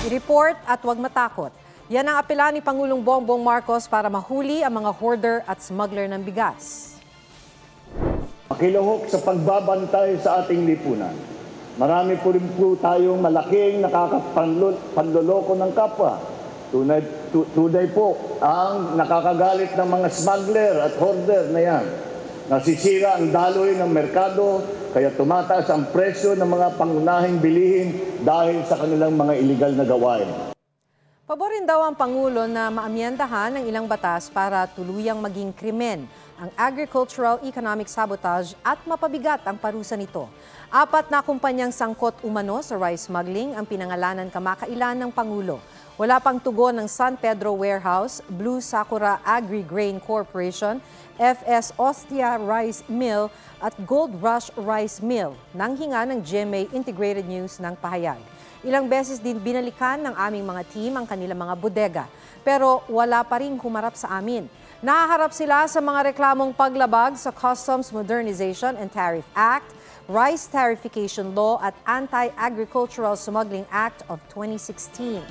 I-report at huwag matakot. Yan ang apela ni Pangulong Bongbong Marcos para mahuli ang mga hoarder at smuggler ng bigas. Makilahok sa pagbabantay sa ating lipunan. Marami po rin po tayong malaking nakakapanloloko ng kapwa. Tunay po ang nakakagalit ng mga smuggler at hoarder na yan. Nasisira ang daloy ng merkado, kaya tumataas ang presyo ng mga pangunahing bilihin dahil sa kanilang mga iligal na gawain. Paborin daw ang Pangulo na maamyendahan ng ilang batas para tuluyang maging krimen ang agricultural economic sabotage at mapabigat ang parusa nito. 4 na kumpanyang sangkot umano sa rice smuggling ang pinangalanan kamakailan ng Pangulo. Wala pang tugon ng San Pedro Warehouse, Blue Sakura Agri-Grain Corporation, FS Ostia Rice Mill at Gold Rush Rice Mill nang hinga ng GMA Integrated News ng pahayag. Ilang beses din binalikan ng aming mga team ang kanilang mga bodega, pero wala pa ring humarap sa amin. Nahaharap sila sa mga reklamong paglabag sa Customs Modernization and Tariff Act, Rice Tariffication Law at Anti-Agricultural Smuggling Act of 2016.